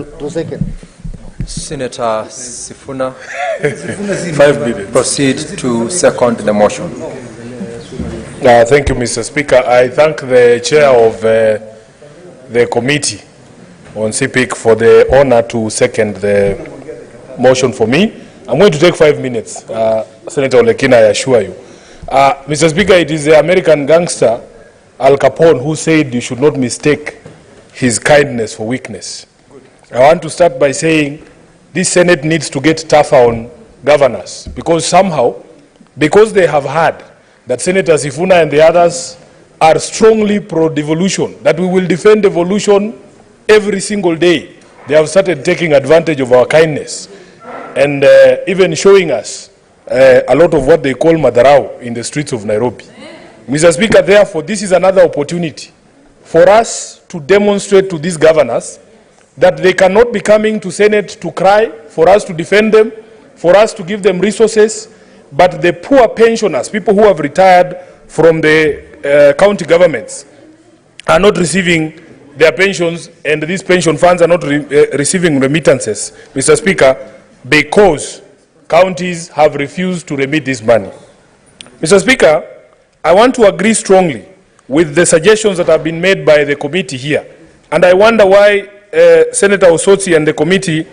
2 seconds. Senator Sifuna, 5 minutes. proceed to second the motion. Thank you, Mr. Speaker. I thank the chair of the committee on CPIC for the honor to second the motion for me. I'm going to take 5 minutes, Senator Olekina, I assure you. Mr. Speaker, it is the American gangster Al Capone who said you should not mistake his kindness for weakness. I want to start by saying this Senate needs to get tougher on governors, because somehow, because they have heard that Senator Sifuna and the others are strongly pro-devolution, that we will defend devolution every single day, they have started taking advantage of our kindness and even showing us a lot of what they call madarao in the streets of Nairobi. Mr. Speaker, therefore, this is another opportunity for us to demonstrate to these governors that they cannot be coming to Senate to cry, for us to defend them, for us to give them resources, but the poor pensioners, people who have retired from the county governments, are not receiving their pensions, and these pension funds are not receiving remittances, Mr. Speaker, because counties have refused to remit this money. Mr. Speaker, I want to agree strongly with the suggestions that have been made by the committee here, and I wonder why Senator Osotsi and the committee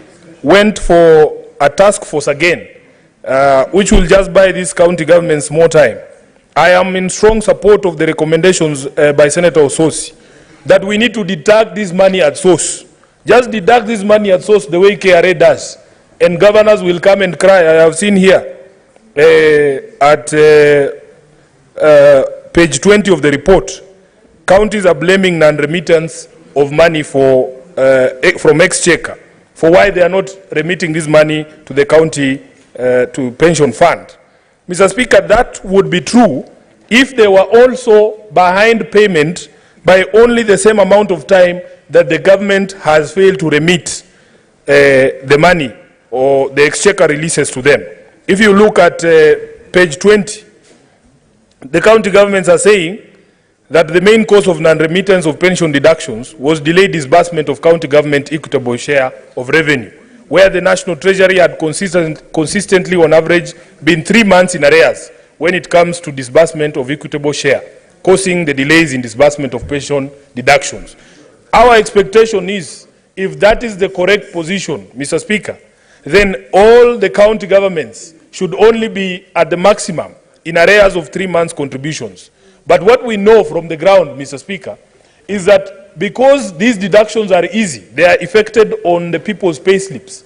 went for a task force again, which will just buy these county governments more time. I am in strong support of the recommendations by Senator Osotsi that we need to deduct this money at source. Just deduct this money at source the way KRA does, and governors will come and cry. I have seen here at page 20 of the report, counties are blaming non-remittance of money from Exchequer for why they are not remitting this money to the county to pension fund. Mr. Speaker, that would be true if they were also behind payment by only the same amount of time that the government has failed to remit the money or the Exchequer releases to them. If you look at page 20, the county governments are saying that the main cause of non-remittance of pension deductions was delayed disbursement of county government equitable share of revenue, where the National Treasury had consistently on average been 3 months in arrears when it comes to disbursement of equitable share, causing the delays in disbursement of pension deductions. Our expectation is, if that is the correct position, Mr. Speaker, then all the county governments should only be at the maximum in arrears of 3 months contributions. But what we know from the ground, Mr. Speaker, is that because these deductions are easy, they are effected on the people's pay slips.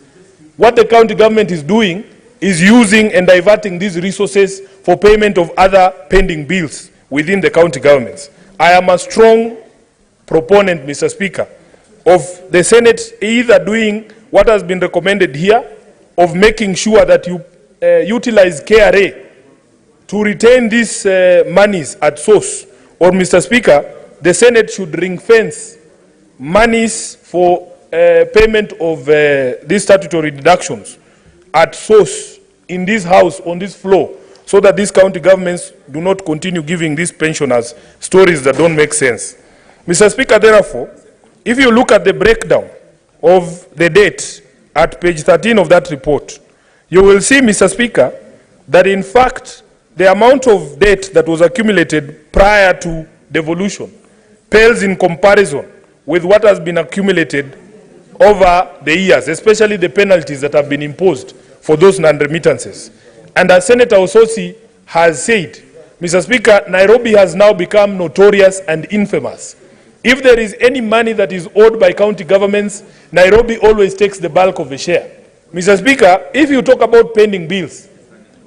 What the county government is doing is using and diverting these resources for payment of other pending bills within the county governments. I am a strong proponent, Mr. Speaker, of the Senate either doing what has been recommended here, of making sure that you utilize KRA to retain these monies at source, or, Mr. Speaker, the Senate should ring-fence monies for payment of these statutory deductions at source in this house, on this floor, so that these county governments do not continue giving these pensioners stories that don't make sense. Mr. Speaker, therefore, if you look at the breakdown of the debt at page 13 of that report, you will see, Mr. Speaker, that in fact, the amount of debt that was accumulated prior to devolution pales in comparison with what has been accumulated over the years, especially the penalties that have been imposed for those non-remittances. And as Senator Osotsi has said, Mr. Speaker, Nairobi has now become notorious and infamous. If there is any money that is owed by county governments, Nairobi always takes the bulk of the share. Mr. Speaker, if you talk about pending bills,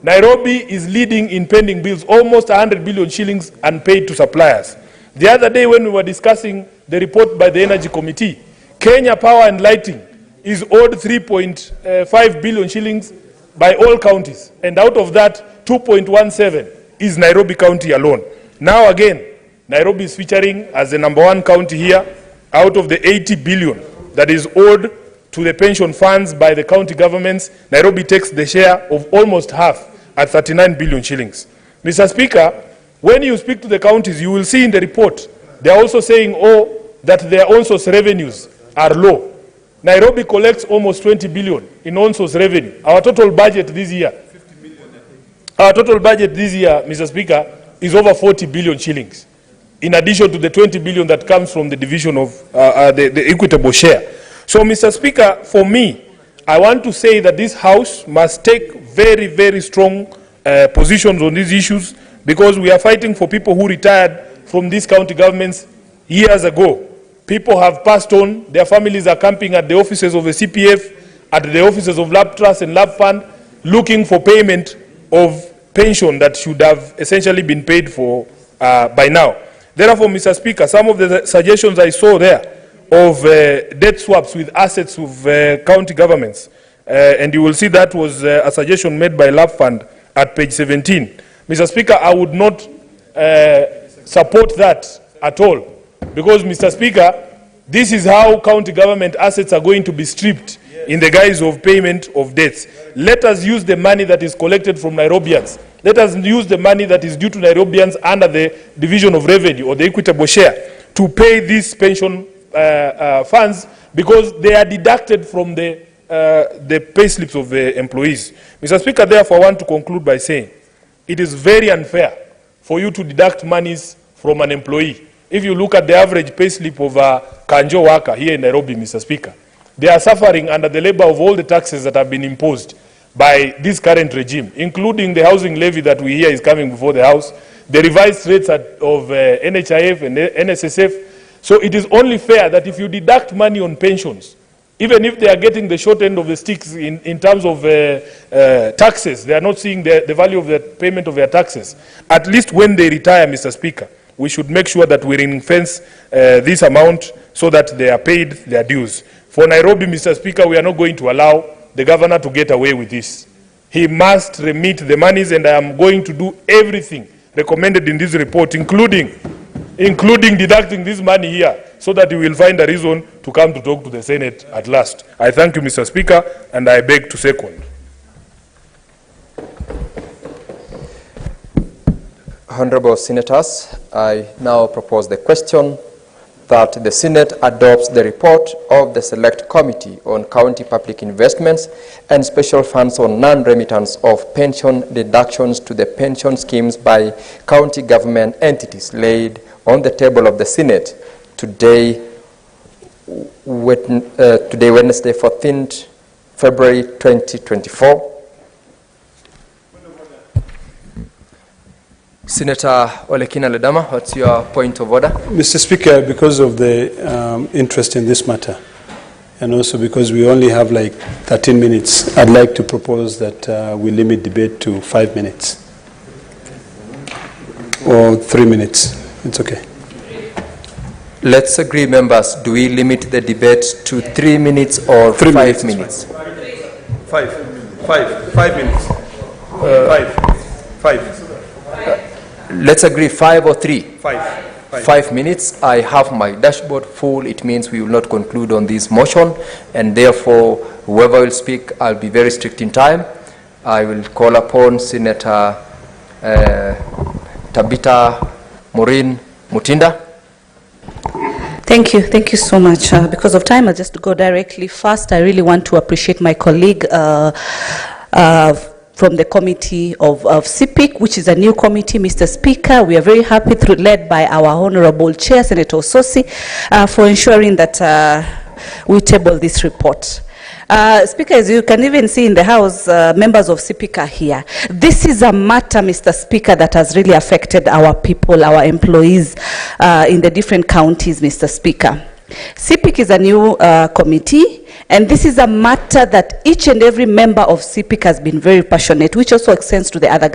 Nairobi is leading in pending bills, almost 100 billion shillings unpaid to suppliers. The other day when we were discussing the report by the Energy Committee, Kenya Power and Lighting is owed 3.5 billion shillings by all counties, and out of that, 2.17 is Nairobi County alone. Now again, Nairobi is featuring as the #1 county here out of the 80 billion that is owed to the pension funds by the county governments. Nairobi takes the share of almost half at 39 billion shillings. Mr. Speaker, when you speak to the counties, you will see in the report, they are also saying, that their own source revenues are low. Nairobi collects almost 20 billion in on-source revenue. Our total budget this year, Mr. Speaker, is over 40 billion shillings, in addition to the 20 billion that comes from the division of the equitable share. So, Mr. Speaker, for me, I want to say that this House must take very, very strong positions on these issues, because we are fighting for people who retired from these county governments years ago. People have passed on, their families are camping at the offices of the CPF, at the offices of Lab Trust and Lab Fund, looking for payment of pension that should have essentially been paid for by now. Therefore, Mr. Speaker, some of the suggestions I saw there of debt swaps with assets of county governments, and you will see that was a suggestion made by Lab Fund at page 17. Mr. Speaker, I would not support that at all, because, Mr. Speaker, this is how county government assets are going to be stripped in the guise of payment of debts. Let us use the money that is collected from Nairobians. Let us use the money that is due to Nairobians under the division of revenue or the equitable share to pay these pension funds, because they are deducted from the pay slips of the employees. Mr. Speaker, therefore, I want to conclude by saying it is very unfair for you to deduct monies from an employee. If you look at the average pay slip of a Kanjo worker here in Nairobi, Mr. Speaker, they are suffering under the labor of all the taxes that have been imposed by this current regime, including the housing levy that we hear is coming before the House, the revised rates of NHIF and NSSF. So it is only fair that if you deduct money on pensions, even if they are getting the short end of the sticks in terms of taxes, they are not seeing the value of the payment of their taxes. At least when they retire, Mr. Speaker, we should make sure that we ring-fence this amount so that they are paid their dues. For Nairobi, Mr. Speaker, we are not going to allow the governor to get away with this. He must remit the monies, and I am going to do everything recommended in this report, including deducting this money here, so that he will find a reason to come to talk to the Senate at last. I thank you, Mr. Speaker, and I beg to second. Honorable Senators, I now propose the question that the Senate adopts the report of the Select Committee on County Public Investments and Special Funds on non-remittance of pension deductions to the pension schemes by county government entities laid on the table of the Senate today, Wednesday, 14th February 2024. Senator Olekina Ledama, what's your point of order? Mr. Speaker, because of the interest in this matter, and also because we only have like 13 minutes, I'd like to propose that we limit debate to 5 minutes. Or 3 minutes. It's okay. Let's agree, members. Do we limit the debate to 3 minutes or 5 minutes? 5 minutes. 5. Let's agree 5 or 3? 5. 5 minutes. I have my dashboard full. It means we will not conclude on this motion, and therefore, whoever will speak, I'll be very strict in time. I will call upon Senator Tabitha Maureen Mutinda. Thank you so much. Because of time, I'll just go directly. First, I really want to appreciate my colleague from the committee of CPIC, which is a new committee, Mr. Speaker. We are very happy, led by our Honorable Chair, Senator Ososi, for ensuring that we table this report. Speaker, as you can even see in the House, members of CPIC are here. This is a matter, Mr. Speaker, that has really affected our people, our employees in the different counties, Mr. Speaker. CPIC is a new committee, and this is a matter that each and every member of CPIC has been very passionate, which also extends to the other